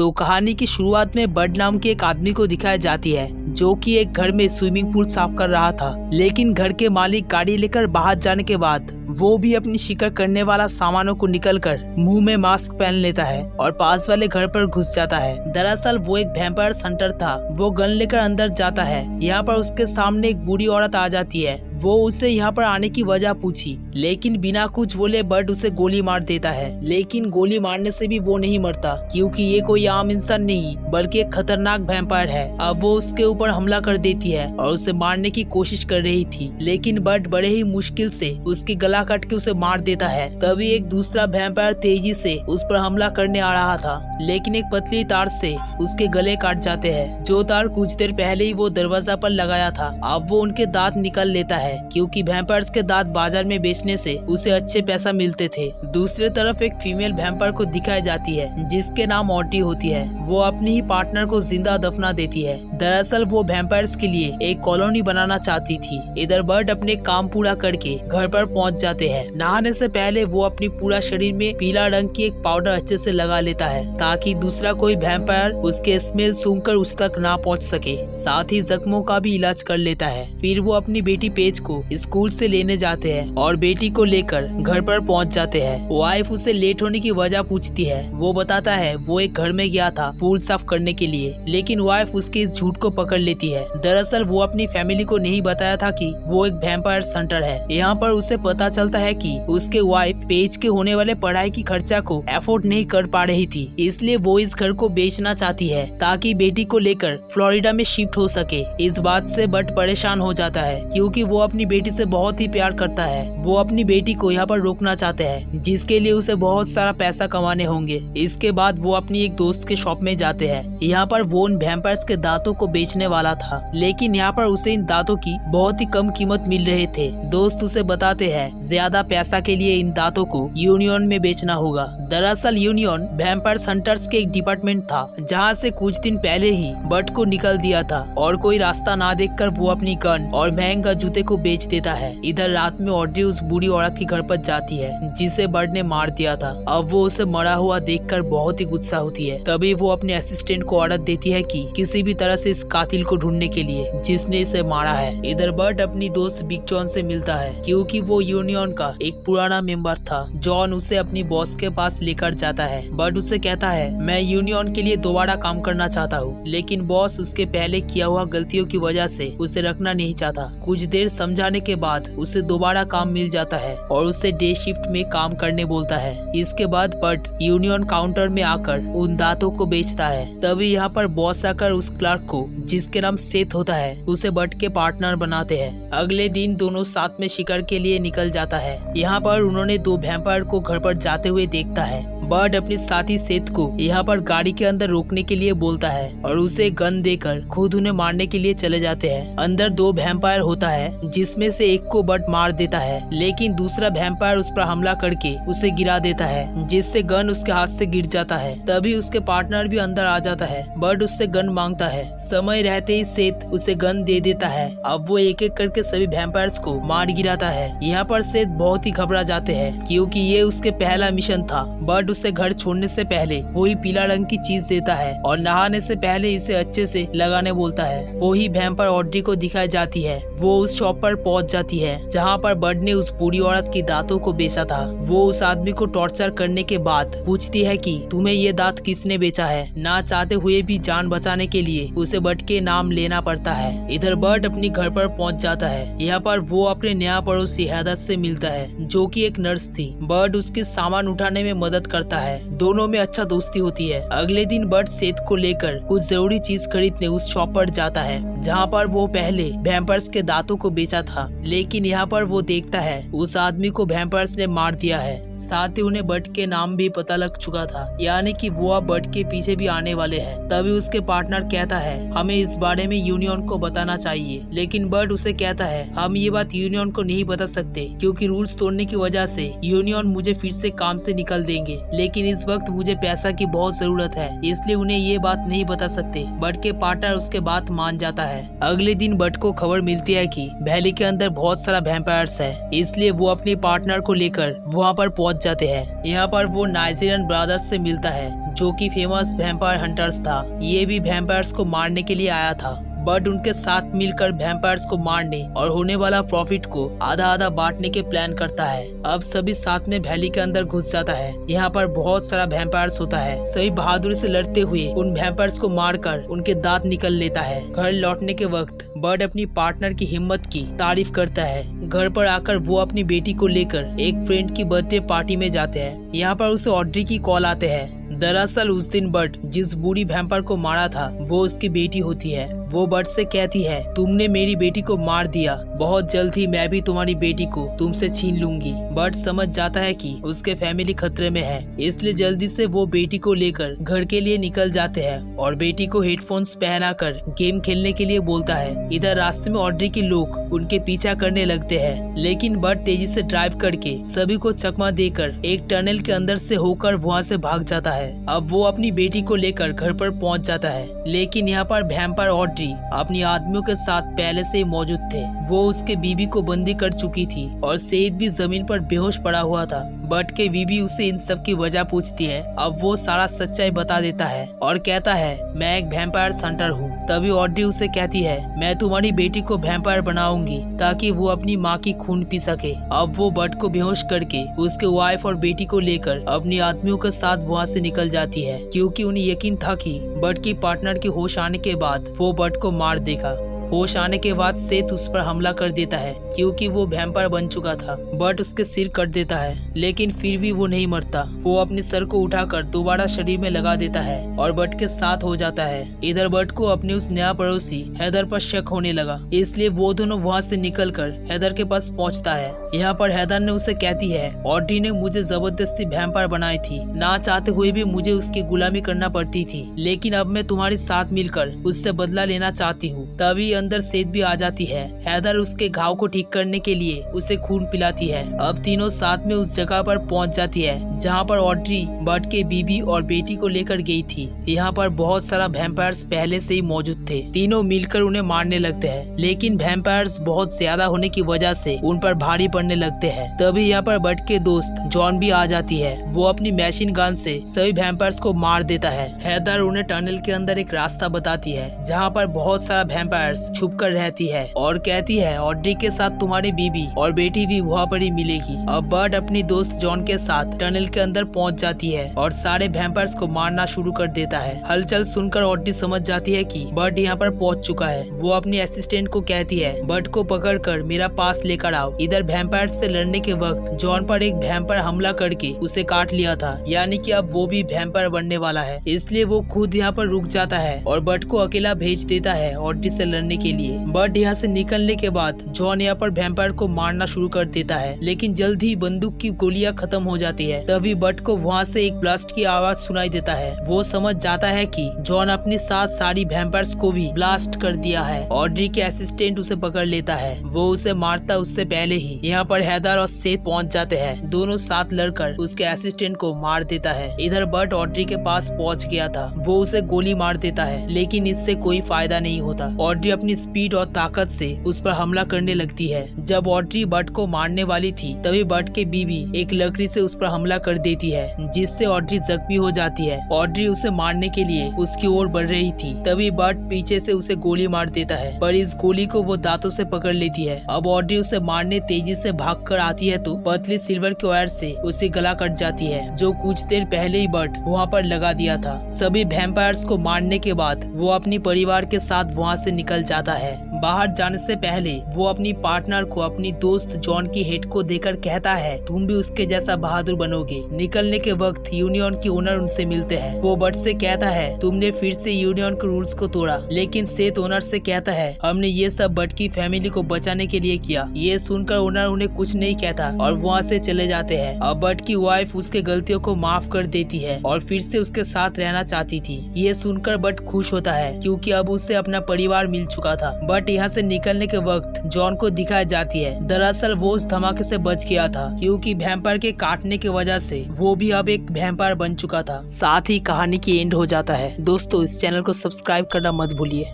तो कहानी की शुरुआत में बड नाम के एक आदमी को दिखाई जाती है जो कि एक घर में स्विमिंग पूल साफ कर रहा था। लेकिन घर के मालिक गाड़ी लेकर बाहर जाने के बाद वो भी अपनी शिकार करने वाला सामानों को निकलकर मुंह में मास्क पहन लेता है और पास वाले घर पर घुस जाता है। दरअसल वो एक वैम्पायर हंटर था। वो गन लेकर अंदर जाता है। यहाँ पर उसके सामने एक बूढ़ी औरत आ जाती है। वो उसे यहाँ पर आने की वजह पूछी, लेकिन बिना कुछ बोले बड उसे गोली मार देता है। लेकिन गोली मारने से भी वो नहीं मरता, क्योंकि ये कोई आम इंसान नहीं बल्कि एक खतरनाक वैम्पायर है। अब वो उसके ऊपर हमला कर देती है और उसे मारने की कोशिश कर रही थी, लेकिन बड बड़े ही मुश्किल से उसकी गला काट के उसे मार देता है। तभी एक दूसरा वैम्पायर तेजी से उस पर हमला करने आ रहा था, लेकिन एक पतली तार से उसके गले काट जाते हैं, जो तार कुछ देर पहले ही वो दरवाजा पर लगाया था। अब वो उनके दांत निकाल लेता है, क्योंकि वैम्पायर्स के दांत बाजार में बेचने से उसे अच्छे पैसा मिलते थे। दूसरी तरफ एक फीमेल वैम्पायर को दिखाई जाती है जिसके नाम ऑटी होती है। वो अपनी ही पार्टनर को जिंदा दफना देती है। दरअसल वो वैम्पायर्स के लिए एक कॉलोनी बनाना चाहती थी। इधर बर्ड अपने काम पूरा करके घर पर पहुंच जाते हैं। नहाने से पहले वो अपनी पूरा शरीर में पीला रंग की एक पाउडर अच्छे से लगा लेता है, ताकि दूसरा कोई वैम्पायर उसके स्मेल सूंघकर उस तक ना पहुंच सके। साथ ही जख्मों का भी इलाज कर लेता है। फिर वो अपनी बेटी पेज को स्कूल से लेने जाते हैं और बेटी को लेकर घर पर पहुंच जाते हैं। वाइफ उसे लेट होने की वजह पूछती है। वो बताता है वो एक घर में गया था पूल साफ करने के लिए, लेकिन वाइफ उसके इस झूठ को पकड़ लेती है। दरअसल वो अपनी फैमिली को नहीं बताया था कि वो एक वैम्पायर हंटर है। यहाँ पर उसे पता चलता है कि उसके वाइफ पेज के होने वाले पढ़ाई की खर्चा को एफोर्ड नहीं कर पा रही थी, इसलिए वो इस घर को बेचना चाहती है ताकि बेटी को लेकर फ्लोरिडा में शिफ्ट हो सके। इस बात से बट परेशान हो जाता है, क्योंकि वो अपनी बेटी से बहुत ही प्यार करता है। वो अपनी बेटी को यहाँ पर रोकना चाहते हैं, जिसके लिए उसे बहुत सारा पैसा कमाने होंगे। इसके बाद वो अपनी एक दोस्त के शॉप में जाते हैं। यहाँ पर वो उन वैम्पायर्स के दांतों को बेचने वाला था, लेकिन यहाँ पर उसे इन दांतों की बहुत ही कम कीमत मिल रहे थे। दोस्त उसे बताते हैं ज्यादा पैसा के लिए इन दांतों को यूनियन में बेचना होगा। दरअसल यूनियन वैम्पायर हंटर्स के एक डिपार्टमेंट था, जहाँ से कुछ दिन पहले ही बट को निकल दिया था और कोई रास्ता ना देखकर वो अपनी गन और महंगा जूते को बेच देता है। इधर रात में ऑड्री उस बूढ़ी औरत के घर पर जाती है जिसे बर्ड ने मार दिया था। अब वो उसे मरा हुआ देखकर बहुत ही गुस्सा होती है। तभी वो अपने असिस्टेंट को ऑर्डर देती है कि किसी भी तरह से इस कातिल को ढूंढने के लिए जिसने इसे मारा है। इधर बर्ड अपनी दोस्त बिग जॉन से मिलता है, क्योंकि वो यूनियन का एक पुराना मेंबर था। जॉन उसे अपनी बॉस के पास लेकर जाता है। बर्ड उसे कहता है मैं यूनियन के लिए दोबारा काम करना चाहता हूँ, लेकिन बॉस उसके पहले किया हुआ गलतियों की वजह से उसे रखना नहीं चाहता। कुछ देर समझाने के बाद उसे दोबारा काम मिल जाता है और उसे डे शिफ्ट में काम करने बोलता है। इसके बाद बट यूनियन काउंटर में आकर उन दांतों को बेचता है। तभी यहाँ पर बॉस आकर उस क्लर्क को, जिसके नाम सेथ होता है, उसे बट के पार्टनर बनाते हैं। अगले दिन दोनों साथ में शिकार के लिए निकल जाता है। यहाँ पर उन्होंने दो वैम्पायर को घर पर जाते हुए देखता है। बर्ड अपने साथी सेथ को यहाँ पर गाड़ी के अंदर रोकने के लिए बोलता है और उसे गन देकर खुद उन्हें मारने के लिए चले जाते हैं। अंदर दो वैम्पायर होता है, जिसमें से एक को बर्ड मार देता है, लेकिन दूसरा वैम्पायर उस पर हमला करके उसे गिरा देता है, जिससे गन उसके हाथ से गिर जाता है। तभी उसके पार्टनर भी अंदर आ जाता है। बर्ड उससे गन मांगता है। समय रहते ही सेथ उसे गन दे देता है। अब वो एक एक करके सभी वैम्पायर्स को मार गिराता है। यहाँ पर सेथ बहुत ही घबरा जाते हैं, क्योंकि ये उसके पहला मिशन था। बर्ड उसे घर छोड़ने से पहले वही पीला रंग की चीज देता है और नहाने से पहले इसे अच्छे से लगाने बोलता है। वही वैम्पायर ऑड्री को दिखाई जाती है। वो उस शॉप पर पहुंच जाती है जहां पर बर्ड ने उस बूढ़ी औरत की दांतों को बेचा था। वो उस आदमी को टॉर्चर करने के बाद पूछती है कि तुम्हें ये दांत किसने बेचा है। ना चाहते हुए भी जान बचाने के लिए उसे बर्ड के नाम लेना पड़ता है। इधर बर्ड अपनी घर पर पहुंच जाता है। यहाँ पर वो अपने नया पड़ोसी हैदत से मिलता है, जो कि एक नर्स थी। बर्ड उसके सामान उठाने में मदद करता है। दोनों में अच्छा दोस्ती होती है। अगले दिन बर्ड सेथ को लेकर कुछ जरूरी चीज खरीदने उस शॉप पर जाता है, जहाँ पर वो पहले वैम्पायर्स के दांतों को बेचा था। लेकिन यहाँ पर वो देखता है उस आदमी को वैम्पायर्स ने मार दिया है। साथ ही उन्हें बर्ड के नाम भी पता लग चुका था, यानी कि वो अब बर्ड के पीछे भी आने वाले हैं। तभी उसके पार्टनर कहता है हमें इस बारे में यूनियन को बताना चाहिए, लेकिन बर्ड उसे कहता है हम ये बात यूनियन को नहीं बता सकते, क्योंकि रूल्स तोड़ने की वजह से यूनियन मुझे फिर से काम से निकल देंगे। लेकिन इस वक्त मुझे पैसा की बहुत जरूरत है, इसलिए उन्हें ये बात नहीं बता सकते। बट के पार्टनर उसके बात मान जाता है। अगले दिन बट को खबर मिलती है कि वैली के अंदर बहुत सारा वैम्पायर्स है, इसलिए वो अपने पार्टनर को लेकर वहाँ पर पहुँच जाते हैं। यहाँ पर वो नाइजीरियन ब्रदर्स से मिलता है, जो कि फेमस वैम्पायर हंटर्स था, ये भी वैम्पायर्स को मारने के लिए आया था। बट उनके साथ मिलकर वैम्पायर्स को मारने और होने वाला प्रॉफिट को आधा आधा बांटने के प्लान करता है। अब सभी साथ में वैली के अंदर घुस जाता है। यहाँ पर बहुत सारा वैम्पायर्स होता है। सभी बहादुरी से लड़ते हुए उन वैम्पायर्स को मारकर उनके दांत निकल लेता है। घर लौटने के वक्त बर्ड अपनी पार्टनर की हिम्मत की तारीफ करता है। घर पर आकर वो अपनी बेटी को लेकर एक फ्रेंड की बर्थडे पार्टी में जाते हैं। यहाँ पर उसे ऑड्री की कॉल आते हैं। दरअसल उस दिन बर्ड जिस बूढ़ी वैम्पायर को मारा था वो उसकी बेटी होती है। वो बर्ड से कहती है, तुमने मेरी बेटी को मार दिया, बहुत जल्द ही मैं भी तुम्हारी बेटी को तुमसे छीन लूंगी। बर्ड समझ जाता है कि उसके फैमिली खतरे में है, इसलिए जल्दी से वो बेटी को लेकर घर के लिए निकल जाते हैं और बेटी को हेडफोन्स पहनाकर गेम खेलने के लिए बोलता है। इधर रास्ते में ऑड्री के लोग उनके पीछा करने लगते हैं, लेकिन बर्ड तेजी से ड्राइव करके सभी को चकमा देकर एक टनल के अंदर से होकर वहाँ से भाग जाता है। अब वो अपनी बेटी को लेकर घर पर पहुँच जाता है, लेकिन यहाँ पर वैम्पायर ऑड्री अपनी आदमियों के साथ पहले से ही मौजूद थे। वो उसके बीबी को बंदी कर चुकी थी और सेद भी जमीन पर बेहोश पड़ा हुआ था। बट के बीबी उसे इन सब की वजह पूछती है। अब वो सारा सच्चाई बता देता है और कहता है, मैं एक वैम्पायर हंटर हूँ। तभी ऑड्री उसे कहती है, मैं तुम्हारी बेटी को वैम्पायर बनाऊंगी ताकि वो अपनी माँ की खून पी सके। अब वो बट को बेहोश करके उसके वाइफ और बेटी को लेकर अपनी आदमियों के साथ वहाँ से निकल जाती है, क्योंकि उन्हें यकीन था कि बट की पार्टनर के होश आने के बाद वो बट को मार देगा। होश आने के बाद सेत उस पर हमला कर देता है, क्योंकि वो वैम्पायर बन चुका था। बट उसके सिर कट देता है, लेकिन फिर भी वो नहीं मरता। वो अपने सर को उठाकर दोबारा शरीर में लगा देता है और बट के साथ हो जाता है। इधर बट को अपने उस नया पड़ोसी हैदर पर शक होने लगा, इसलिए वो दोनों वहाँ से निकलकर हैदर के पास पहुँचता है। यहाँ पर हैदर ने उसे कहती है, ऑड्री ने मुझे जबरदस्ती वैम्पायर बनाई थी, ना चाहते हुए भी मुझे उसकी गुलामी करना पड़ती थी, लेकिन अब मैं तुम्हारे साथ मिलकर उससे बदला लेना चाहती हूँ। तभी अंदर सेद भी आ जाती है। हैदर उसके घाव को ठीक करने के लिए उसे खून पिलाती है। अब तीनों साथ में उस जगह पर पहुंच जाती है जहां पर ऑड्री बट के बीबी और बेटी को लेकर गई थी। यहाँ पर बहुत सारा वैम्पायर्स पहले से ही मौजूद थे। तीनों मिलकर उन्हें मारने लगते हैं, लेकिन वैम्पायर्स बहुत ज्यादा होने की वजह से उन पर भारी पड़ने लगते हैं। तभी यहाँ पर बट के दोस्त जॉन भी आ जाती है। वो अपनी मशीन गन से सभी वैम्पायर्स को मार देता है। हैदर उन्हें टनल के अंदर एक रास्ता बताती है जहाँ पर बहुत सारा वैम्पायर्स छुप कर रहती है और कहती है, ऑड्री के साथ तुम्हारी बीबी और बेटी भी वहाँ पर ही मिलेगी। अब बर्ड अपनी दोस्त जॉन के साथ टनल के अंदर पहुँच जाती है और सारे वैम्पायर्स को मारना शुरू कर देता है। हलचल सुनकर ऑड्री समझ जाती है कि बर्ड यहाँ पर पहुँच चुका है। वो अपनी असिस्टेंट को कहती है, बर्ड को पकड़कर मेरा पास लेकर आओ। इधर वैम्पायर्स से लड़ने के वक्त जॉन पर एक वैम्पायर हमला करके उसे काट लिया था, यानी कि अब वो भी वैम्पायर बनने वाला है। इसलिए वो खुद यहाँ पर रुक जाता है और बर्ड को अकेला भेज देता है ऑड्री से लड़ने के लिए। बर्ड यहाँ से निकलने के बाद जॉन यहाँ पर वैम्पायर को मारना शुरू कर देता है, लेकिन जल्द ही बंदूक की गोलियां खत्म हो जाती है। तभी बर्ड को वहाँ से एक ब्लास्ट की आवाज सुनाई देता है। वो समझ जाता है कि जॉन अपनी साथ सारी वैम्पायर्स को भी ब्लास्ट कर दिया है। ऑड्री के असिस्टेंट उसे पकड़ लेता है। वो उसे मारता उससे पहले ही यहाँ पर हैदर और सेत पहुँच जाते हैं। दोनों साथ लड़कर उसके असिस्टेंट को मार देता है। इधर बर्ड ऑड्री के पास पहुँच गया था। वो उसे गोली मार देता है, लेकिन इससे कोई फायदा नहीं होता। ऑड्री अपनी स्पीड और ताकत से उस पर हमला करने लगती है। जब ऑड्री बट को मारने वाली थी तभी बट के बीबी एक लकड़ी से उस पर हमला कर देती है, जिससे ऑड्री जख्मी हो जाती है। ऑड्री उसे मारने के लिए उसकी ओर बढ़ रही थी, तभी बट पीछे से उसे गोली मार देता है, पर इस गोली को वो दांतों से पकड़ लेती है। अब ऑड्री उसे मारने तेजी से भाग कर आती है तो पतली सिल्वर के वायर से उसे गला कट जाती है, जो कुछ देर पहले ही बट वहाँ पर लगा दिया था। सभी वैम्पायर्स को मारने के बाद वो अपनी परिवार के साथ वहाँ से निकल जाता है। बाहर जाने से पहले वो अपनी पार्टनर को अपनी दोस्त जॉन की हेड को देकर कहता है, तुम भी उसके जैसा बहादुर बनोगे। निकलने के वक्त यूनियन की ओनर उनसे मिलते हैं। वो बट से कहता है, तुमने फिर से यूनियन के रूल्स को तोड़ा, लेकिन सेत ओनर से कहता है, हमने ये सब बट की फैमिली को बचाने के लिए किया। ये सुनकर ओनर उन्हें कुछ नहीं कहता और वहाँ से चले जाते हैं। अब बट की वाइफ उसके गलतियों को माफ कर देती है और फिर से उसके साथ रहना चाहती थी। ये सुनकर बट खुश होता है, क्योंकि अब उसे अपना परिवार मिल चुका था। बट यहाँ से निकलने के वक्त जॉन को दिखाई जाती है। दरअसल वो उस धमाके से बच गया था, क्योंकि वैम्पायर के काटने की वजह से वो भी अब एक वैम्पायर बन चुका था। साथ ही कहानी की एंड हो जाता है। दोस्तों, इस चैनल को सब्सक्राइब करना मत भूलिए।